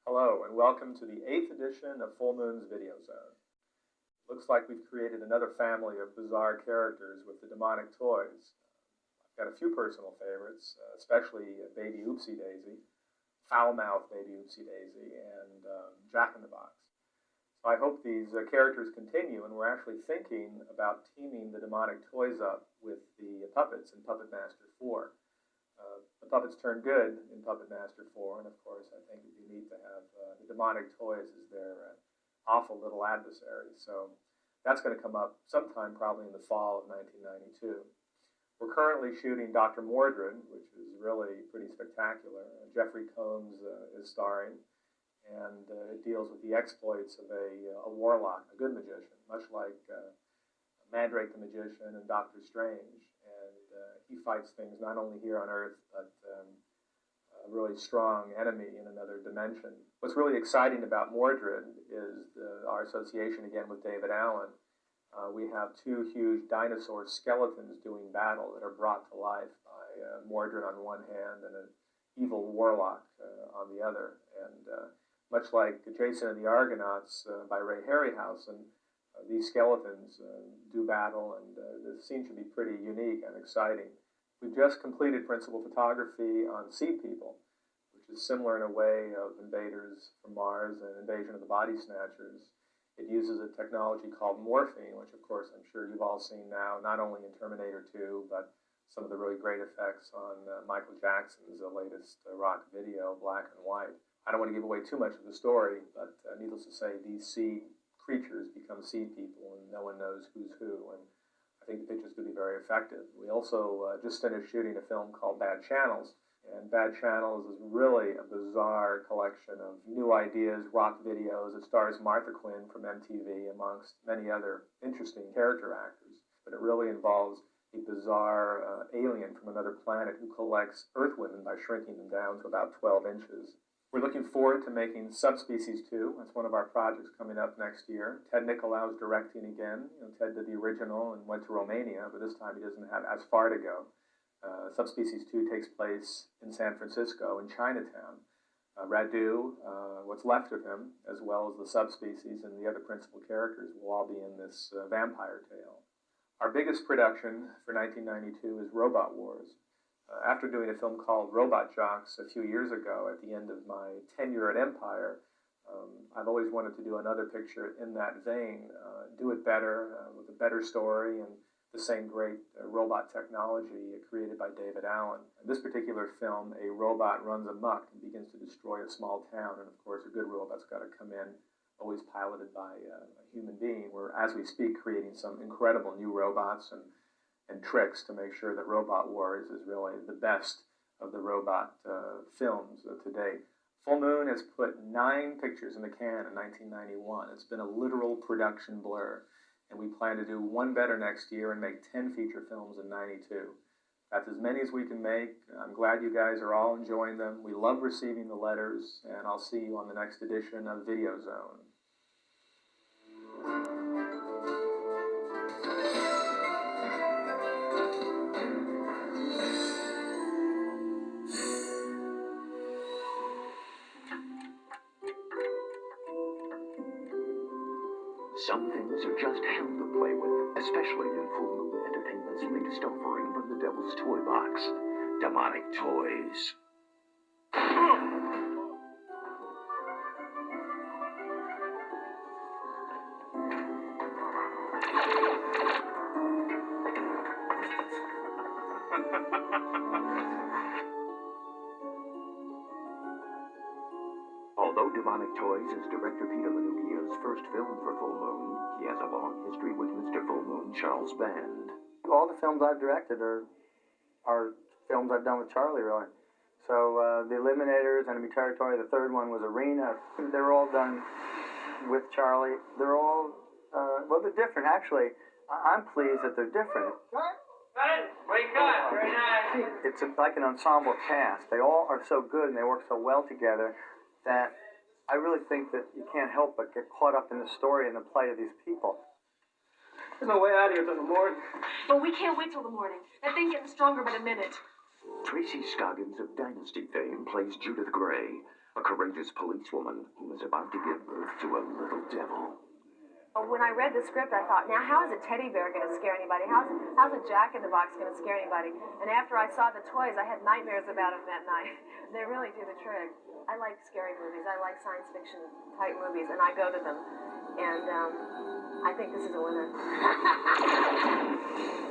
Hello, and welcome to the 8th edition of Full Moon's Video Zone. Looks like we've created another family of bizarre characters with the demonic toys. I've got a few personal favorites, especially Baby Oopsie Daisy, Foul-Mouthed Baby Oopsie Daisy, and Jack-in-the-Box. So I hope these characters continue, and we're actually thinking about teaming the demonic toys up with the puppets in Puppet Master 4. The puppets turn good in Puppet Master 4, and of course I think it'd be neat to have the demonic toys as their awful little adversaries. So that's going to come up sometime probably in the fall of 1992. We're currently shooting Dr. Mordred, which is really pretty spectacular. Jeffrey Combs is starring, and it deals with the exploits of a warlock, a good magician, much like Mandrake the Magician and Doctor Strange. He fights things not only here on Earth, but a really strong enemy in another dimension. What's really exciting about Mordred is our association again with David Allen. We have two huge dinosaur skeletons doing battle that are brought to life by Mordred on one hand and an evil warlock on the other. And much like Jason and the Argonauts by Ray Harryhausen, these skeletons do battle, and the scene should be pretty unique and exciting. We've just completed principal photography on Seed People, which is similar in a way of Invaders from Mars and Invasion of the Body Snatchers. It uses a technology called morphine, which of course I'm sure you've all seen now, not only in Terminator 2, but some of the really great effects on Michael Jackson's latest rock video, Black and White. I don't want to give away too much of the story, but needless to say, these seed creatures become seed people, and no one knows who's who, and I think the picture's going to be very effective. We also just finished shooting a film called Bad Channels, and Bad Channels is really a bizarre collection of new ideas, rock videos. It stars Martha Quinn from MTV, amongst many other interesting character actors, but it really involves a bizarre alien from another planet who collects Earth women by shrinking them down to about 12 inches. We're looking forward to making Subspecies 2. That's one of our projects coming up next year. Ted Nicolau's directing again. Ted did the original and went to Romania, but this time he doesn't have as far to go. Subspecies 2 takes place in San Francisco, in Chinatown. Radu, what's left of him, as well as the subspecies and the other principal characters, will all be in this vampire tale. Our biggest production for 1992 is Robot Wars. After doing a film called Robot Jocks a few years ago at the end of my tenure at Empire, I've always wanted to do another picture in that vein, do it better, with a better story and the same great robot technology created by David Allen. In this particular film, a robot runs amok and begins to destroy a small town, and of course a good robot's got to come in, always piloted by a human being. We're, as we speak, creating some incredible new robots and tricks to make sure that Robot Wars is really the best of the robot films to date. Full Moon has put 9 pictures in the can in 1991. It's been a literal production blur, and we plan to do one better next year and make 10 feature films in 92. That's as many as we can make. I'm glad you guys are all enjoying them. We love receiving the letters, and I'll see you on the next edition of Video Zone. Some things are just hell to play with, especially in Full Moon Entertainment's latest offering from the Devil's Toy Box, Demonic Toys. Although Demonic Toys is director Peter Manukia's first film for Full Moon, he has a long history with Mr. Full Moon, Charles Band. All the films I've directed are films I've done with Charlie, really. So The Eliminators, Enemy Territory, the third one was Arena. They're all done with Charlie. They're all, well, they're different, actually. I'm pleased that they're different. Good. Wake up. Very nice. It's like an ensemble cast. They all are so good and they work so well together that I really think that you can't help but get caught up in the story and the plight of these people. There's no way out of here till the morning. Well, we can't wait till the morning. That thing's getting stronger by the minute. Tracy Scoggins of Dynasty fame plays Judith Gray, a courageous policewoman who was about to give birth to a little devil. When I read the script, I thought, now how is a teddy bear going to scare anybody? How's a Jack-in-the-Box going to scare anybody? And after I saw the toys, I had nightmares about them that night. They really do the trick. I like scary movies. I like science fiction type movies, and I go to them. And I think this is a winner.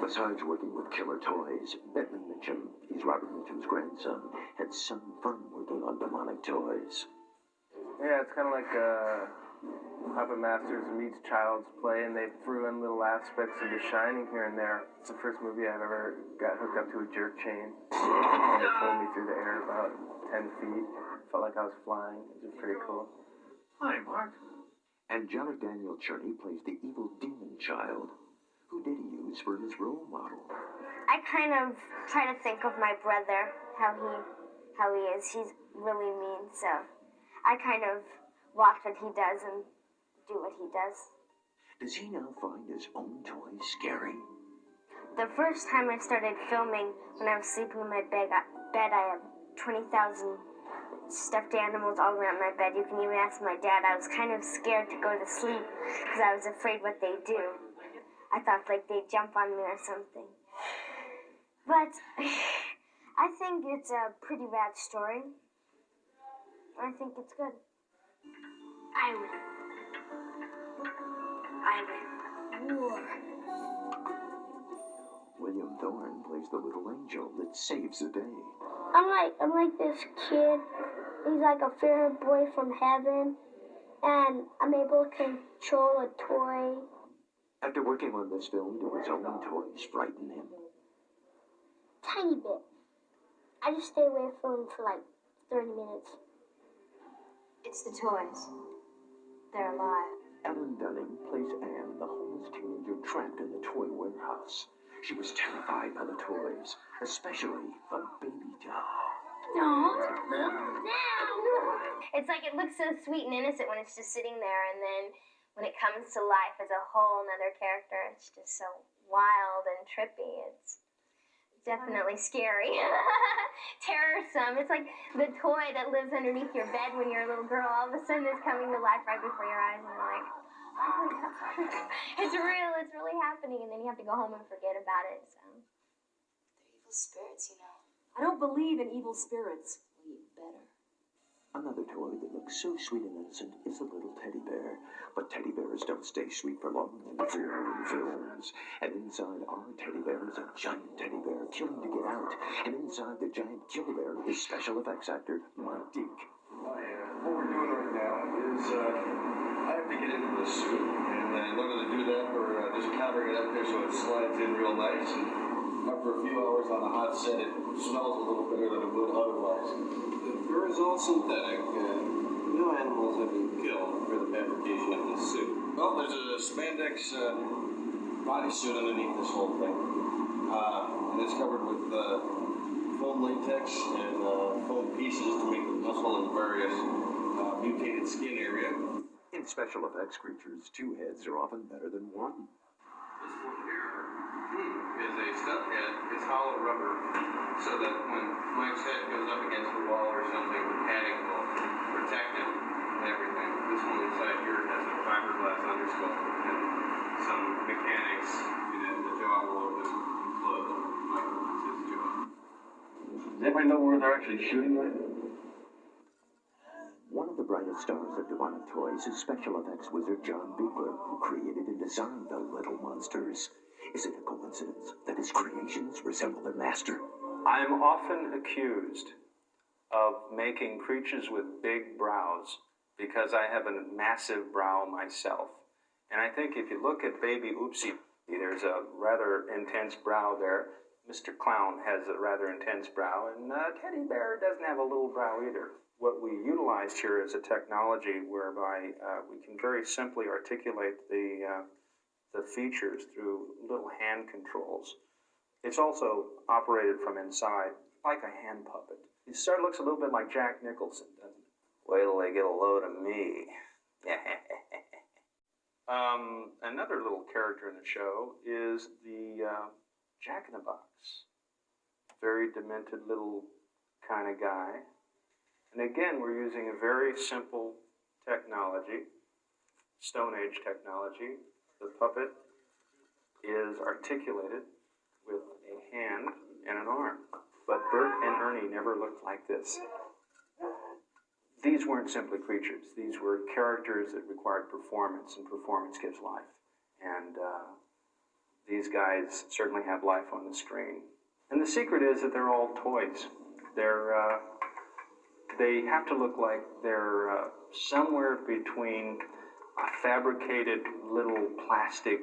Besides working with killer toys, Bentley Mitchum, he's Robert Mitchum's grandson, had some fun working on demonic toys. Yeah, it's kind of like Puppet Masters meets Child's Play, and they threw in little aspects of The Shining here and there. It's the first movie I've ever got hooked up to a jerk chain, and it pulled me through the air about 10 feet. Felt like I was flying. It was pretty cool. Hi, Mark. Angelic Daniel Cherney plays the evil demon child. Who did he use for his role model? I kind of try to think of my brother, how he is. He's really mean, so I kind of watch what he does and do what he does. Does he now find his own toys scary? The first time I started filming, when I was sleeping in my bed, I have 20,000 stuffed animals all around my bed. You can even ask my dad. I was kind of scared to go to sleep because I was afraid what they'd do. I thought like they'd jump on me or something. But I think it's a pretty bad story. I think it's good. I win. War. William Thorne plays the little angel that saves the day. I'm like this kid. He's like a favorite boy from heaven, and I'm able to control a toy. After working on this film, do his own toys frighten him? Tiny bit. I just stay away from him for like 30 minutes. It's the toys. They're alive. Ellen Dunning plays Anne, the homeless teenager trapped in the toy warehouse. She was terrified by the toys, especially the baby doll. Don't look now. It's like it looks so sweet and innocent when it's just sitting there, and then when it comes to life as a whole another character, it's just so wild and trippy. It's definitely scary. Terrorsome. It's like the toy that lives underneath your bed when you're a little girl. All of a sudden it's coming to life right before your eyes, and you're like, oh my God. It's real. It's really happening. And then you have to go home and forget about it. So. They're evil spirits, you know. I don't believe in evil spirits. Well, you better. Another toy that looks so sweet and innocent is a little teddy bear. But teddy bears don't stay sweet for long in films. And inside our teddy bear is a giant teddy bear killing to get out. And inside the giant killer bear is special effects actor Mike Deke. What we're doing right now is I have to get into the suit, and in order to do that, we're just powdering it up there so it slides in real nice. And after a few hours on a hot set, it smells a little better than it would otherwise. The fur is all synthetic, and no animals have been killed for the fabrication of this suit. Well, there's a spandex bodysuit underneath this whole thing, and it's covered with foam latex and foam pieces to make the muscle and various mutated skin area. In special effects creatures, two heads are often better than one. This one here is a stunt head. It's hollow rubber, so that when Mike's head goes up against the wall or something, the padding will protect it and everything. This one inside here has a fiberglass undersculpture and some mechanics in it. The jaw will open and close when Mike opens his jaw. Does anybody know where they're actually shooting right now? One of the brightest stars of demonic toys is special effects wizard John Biegler, who created and designed the little monsters. Is it a coincidence that his creations resemble their master? I'm often accused of making creatures with big brows because I have a massive brow myself. And I think if you look at baby Oopsie, there's a rather intense brow there. Mr. Clown has a rather intense brow, and Teddy Bear doesn't have a little brow either. What we utilized here is a technology whereby we can very simply articulate the features through little hand controls. It's also operated from inside, like a hand puppet. It sort of looks a little bit like Jack Nicholson, doesn't it? Wait till they get a load of me. Another little character in the show is the Jack-in-the-Box. Very demented little kind of guy. And again, we're using a very simple technology, Stone Age technology. The puppet is articulated with a hand and an arm. But Bert and Ernie never looked like this. These weren't simply creatures. These were characters that required performance, and performance gives life. And these guys certainly have life on the screen. And the secret is that they're all toys. They have to look like they're somewhere between a fabricated little plastic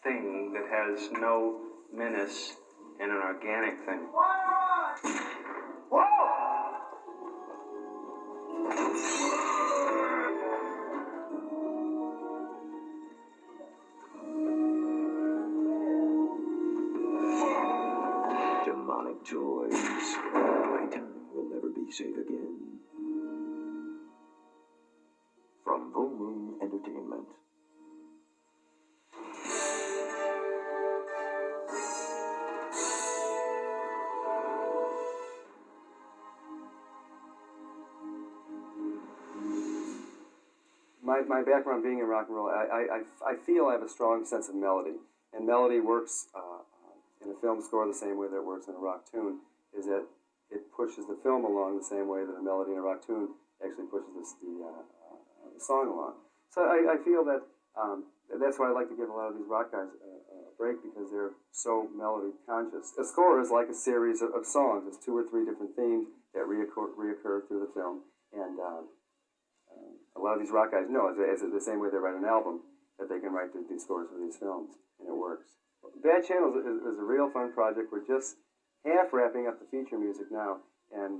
thing that has no menace and an organic thing. Demonic toys. My town will never be safe again. From Full Moon Entertainment. My background being in rock and roll, I feel I have a strong sense of melody. And melody works in a film score the same way that it works in a rock tune, is that it pushes the film along the same way that a melody in a rock tune actually pushes the song along. So I feel that that's why I like to give a lot of these rock guys a break, because they're so melody conscious. A score is like a series of songs. It's 2 or 3 different themes that reoccur through the film. And a lot of these rock guys know, as the same way they write an album, that they can write these scores for these films, and it works. Bad Channels is a real fun project. We're just half wrapping up the feature music now, and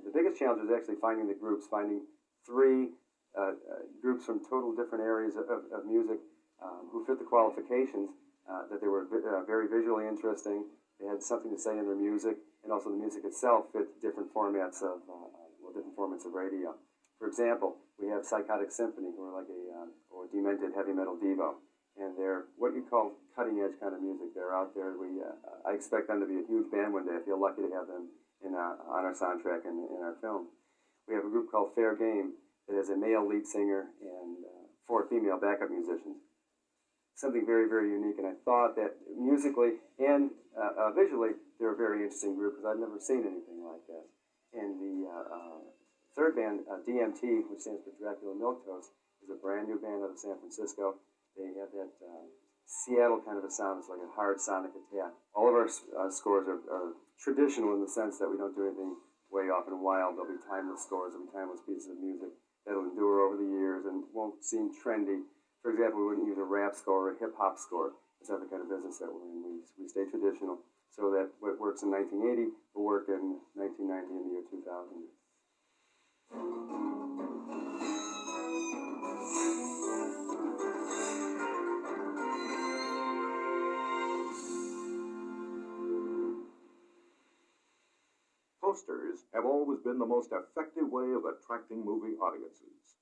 the biggest challenge is actually finding the groups, finding 3 groups from total different areas of music who fit the qualifications, that they were very visually interesting, they had something to say in their music, and also the music itself fit different formats of radio. For example, we have Psychotic Symphony, who are like or Demented Heavy Metal Devo, and they're what you call cutting edge kind of music. They're out there. I expect them to be a huge band one day. I feel lucky to have them on our soundtrack and in our film. We have a group called Fair Game that has a male lead singer and 4 female backup musicians. Something very, very unique, and I thought that musically and visually, they're a very interesting group, because I've never seen anything like that. And the third band, DMT, which stands for Dracula Milquetoast, is a brand new band out of San Francisco. They have that Seattle kind of a sound. It's like a hard sonic attack. All of our scores are traditional in the sense that we don't do anything way off and wild. There'll be timeless scores, there'll be timeless pieces of music that'll endure over the years and won't seem trendy. For example, we wouldn't use a rap score or a hip-hop score. It's not the kind of business that we're in. We stay traditional, so that what works in 1980 will work in 1990 and the year 2000. Posters have always been the most effective way of attracting movie audiences,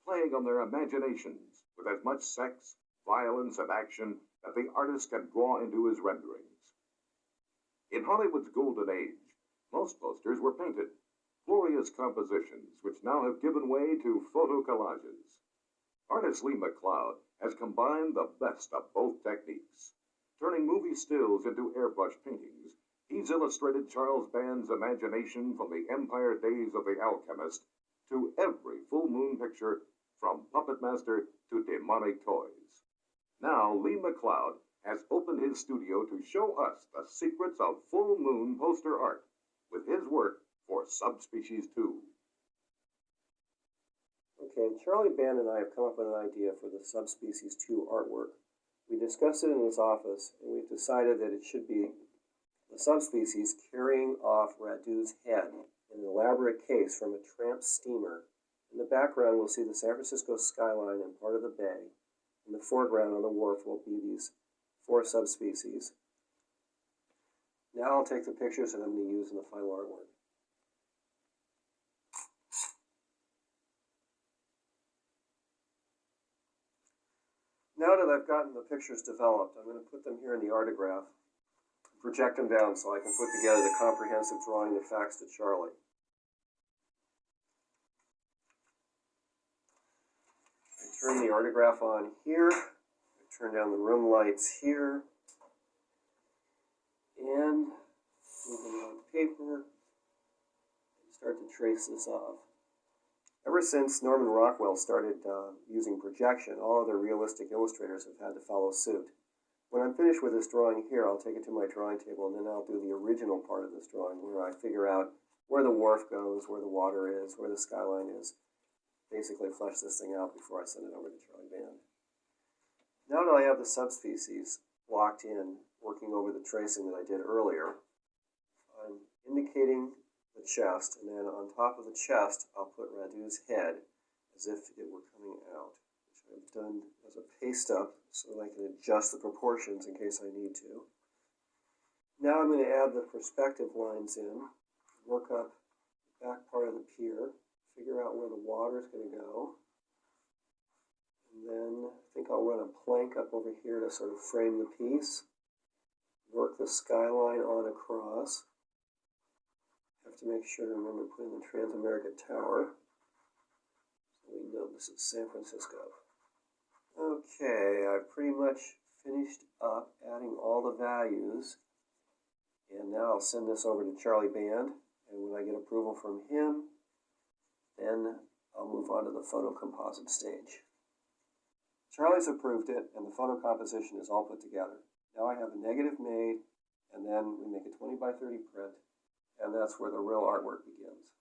playing on their imaginations with as much sex, violence, and action that the artist can draw into his renderings. In Hollywood's golden age, most posters were painted, glorious compositions which now have given way to photo collages. Artist Lee McLeod has combined the best of both techniques. Turning movie stills into airbrush paintings, he's illustrated Charles Band's imagination from the empire days of The Alchemist to every full moon picture, from Puppet Master to demonic toys. Now Lee McLeod has opened his studio to show us the secrets of full moon poster art with his work for Subspecies 2. Okay, Charlie Band and I have come up with an idea for the Subspecies 2 artwork. We discussed it in his office, and we've decided that it should be the subspecies carrying off Radu's head in an elaborate case from a tramp steamer. In the background, we'll see the San Francisco skyline and part of the bay. In the foreground on the wharf will be these 4 subspecies. Now I'll take the pictures that I'm going to use in the final artwork. Now that I've gotten the pictures developed, I'm going to put them here in the artograph, project them down so I can put together the comprehensive drawing of facts to Charlie. turn the artograph on here, turn down the room lights here, and moving on paper, and start to trace this off. Ever since Norman Rockwell started using projection, all other realistic illustrators have had to follow suit. When I'm finished with this drawing here, I'll take it to my drawing table, and then I'll do the original part of this drawing, where I figure out where the wharf goes, where the water is, where the skyline is. Basically flesh this thing out before I send it over to Charlie Band. Now that I have the subspecies locked in, working over the tracing that I did earlier, I'm indicating the chest, and then on top of the chest, I'll put Radu's head as if it were coming out, which I've done as a paste up so that I can adjust the proportions in case I need to. Now I'm going to add the perspective lines in, work up the back part of the pier, figure out where the water is going to go, and then I think I'll run a plank up over here to sort of frame the piece, work the skyline on across. Have to make sure to remember to put in the Transamerica Tower, so we know this is San Francisco. Okay, I've pretty much finished up adding all the values, and now I'll send this over to Charlie Band, and when I get approval from him, then I'll move on to the photo composite stage. Charlie's approved it, and the photo composition is all put together. Now I have a negative made, and then we make a 20 by 30 print, and that's where the real artwork begins.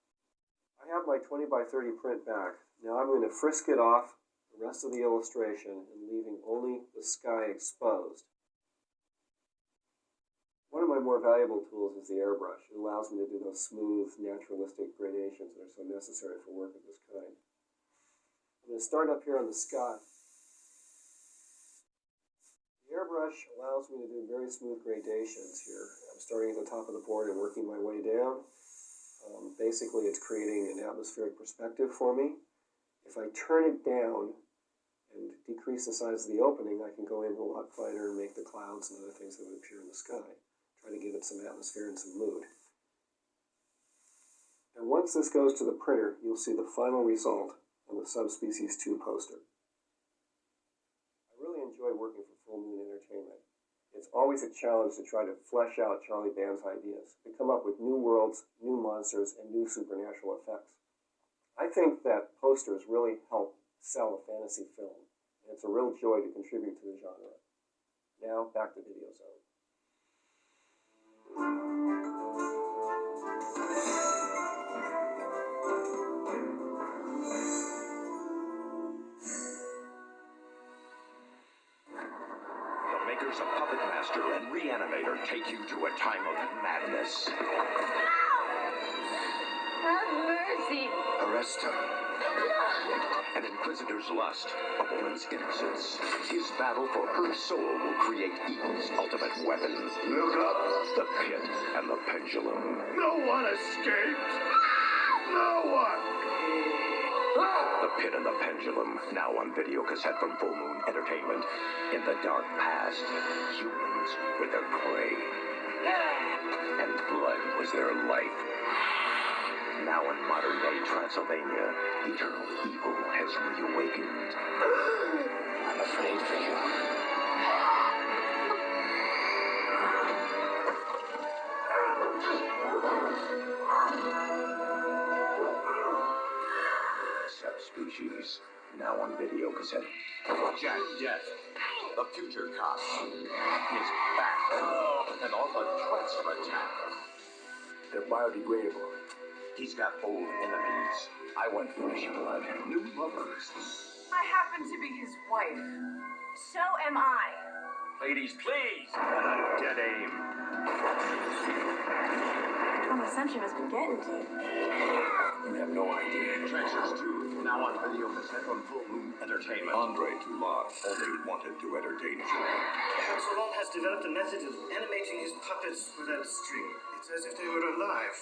I have my 20 by 30 print back. Now I'm going to frisk it off the rest of the illustration and leaving only the sky exposed. One of my more valuable tools is the airbrush. It allows me to do those smooth, naturalistic gradations that are so necessary for work of this kind. I'm going to start up here on the sky. The airbrush allows me to do very smooth gradations here. I'm starting at the top of the board and working my way down. Basically, it's creating an atmospheric perspective for me. If I turn it down and decrease the size of the opening, I can go in a lot finer and make the clouds and other things that would appear in the sky. Try to give it some atmosphere and some mood. And once this goes to the printer, you'll see the final result on the Subspecies 2 poster. I really enjoy working for Full Moon Entertainment. It's always a challenge to try to flesh out Charlie Band's ideas, to come up with new worlds, new monsters, and new supernatural effects. I think that posters really help sell a fantasy film, and it's a real joy to contribute to the genre. Now, back to Video Zone. Makers of Puppet Master and Reanimator take you to a time of madness. Have mercy. Arrest her. An Inquisitor's lust, a woman's innocence. His battle for her soul will create evil's ultimate weapon. Look up! The Pit and the Pendulum. No one escaped! No one! The Pit and the Pendulum, now on video cassette from Full Moon Entertainment. In the dark past, humans were their prey, and blood was their life. Now in modern-day Transylvania, eternal evil has reawakened. I'm afraid for you. Subspecies, now on video cassette. Jack Death, the future cop, is back, and on the transfer attack. They're biodegradable. He's got old enemies. I want flesh and blood, new lovers. I happen to be his wife. So am I. Ladies, please! And a dead aim. How much sense you must be getting to. You have no idea. Treasures 2, now on video cassette from Full Moon Entertainment. Andre Toulon only wanted to entertain children. Toulon has developed a method of animating his puppets without string. It's as if they were alive.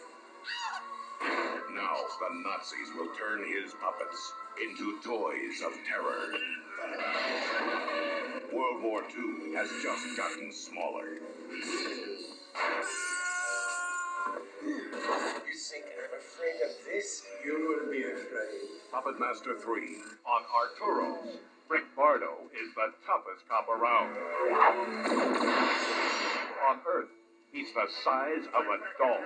Now the Nazis will turn his puppets into toys of terror. World War II has just gotten smaller. You think I'm afraid of this? You will be afraid. A Puppet Master 3. On Arturo's, Rick Bardo is the toughest cop around. On Earth, he's the size of a doll.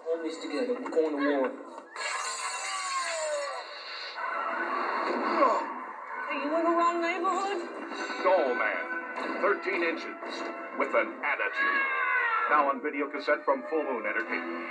Homies together, we're going to war. Hey, you in the wrong neighborhood? Doll Man, 13 inches, with an attitude. Now on video cassette from Full Moon Entertainment.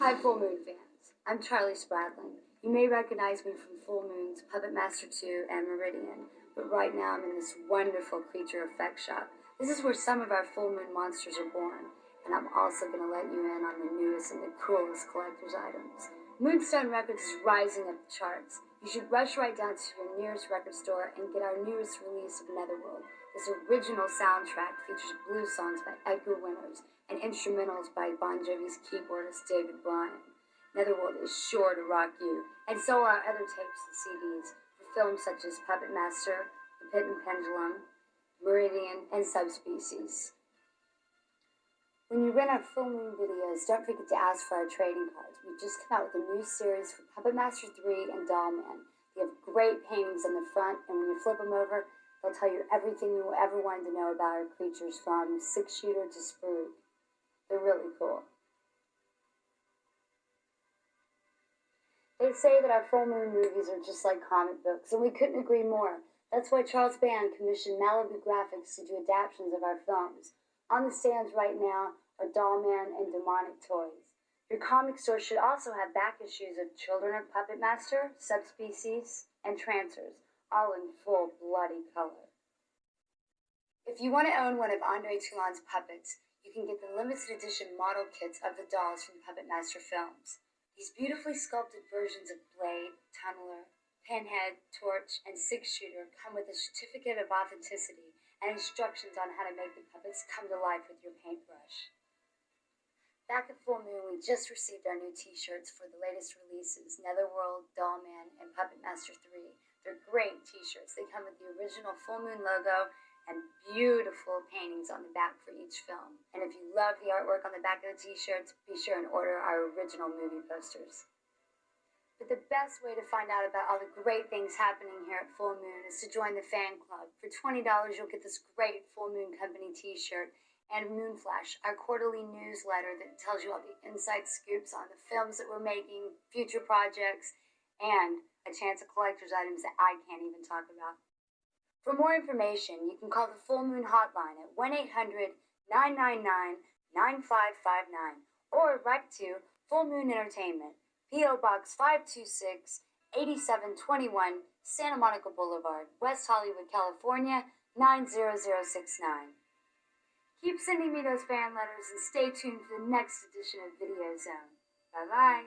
Hi, Full Moon fans. I'm Charlie Spradling. You may recognize me from Full Moon's Puppet Master 2 and Meridian, but right now I'm in this wonderful creature effect shop. This is where some of our Full Moon monsters are born, and I'm also going to let you in on the newest and the coolest collector's items. Moonstone Records is rising up the charts. You should rush right down to your nearest record store and get our newest release of Netherworld. This original soundtrack features blues songs by Edgar Winters and instrumentals by Bon Jovi's keyboardist David Bryan. Netherworld is sure to rock you, and so are other tapes and CDs for films such as Puppet Master, The Pit and Pendulum, Meridian, and Subspecies. When you rent our Full Moon videos, don't forget to ask for our trading cards. We've just come out with a new series for Puppet Master 3 and Doll Man. They have great paintings on the front, and when you flip them over, they'll tell you everything you ever wanted to know about our creatures, from six-shooter to Sprue. They're really cool. They say that our Full Moon movies are just like comic books, and we couldn't agree more. That's why Charles Band commissioned Malibu Graphics to do adaptations of our films. On the stands right now are Doll Man and Demonic Toys. Your comic store should also have back issues of Children of Puppet Master, Subspecies, and Trancers, all in full bloody color. If you want to own one of Andre Toulon's puppets, you can get the limited edition model kits of the dolls from Puppet Master films. These beautifully sculpted versions of Blade, Tunneler, Pinhead, Torch, and Six-Shooter come with a certificate of authenticity and instructions on how to make the puppets come to life with your paintbrush. Back at Full Moon, we just received our new t-shirts for the latest releases, Netherworld, Doll Man, and Puppet Master 3. They're great t-shirts. They come with the original Full Moon logo and beautiful paintings on the back for each film. And if you love the artwork on the back of the t-shirts, be sure and order our original movie posters. But the best way to find out about all the great things happening here at Full Moon is to join the fan club. For $20, you'll get this great Full Moon Company t-shirt and Moon Flash, our quarterly newsletter that tells you all the inside scoops on the films that we're making, future projects, and a chance of collector's items that I can't even talk about. For more information, you can call the Full Moon hotline at 1-800-999-9559 or write to Full Moon Entertainment, P.O. Box 526, 8721, Santa Monica Boulevard, West Hollywood, California, 90069. Keep sending me those fan letters and stay tuned for the next edition of Video Zone. Bye-bye.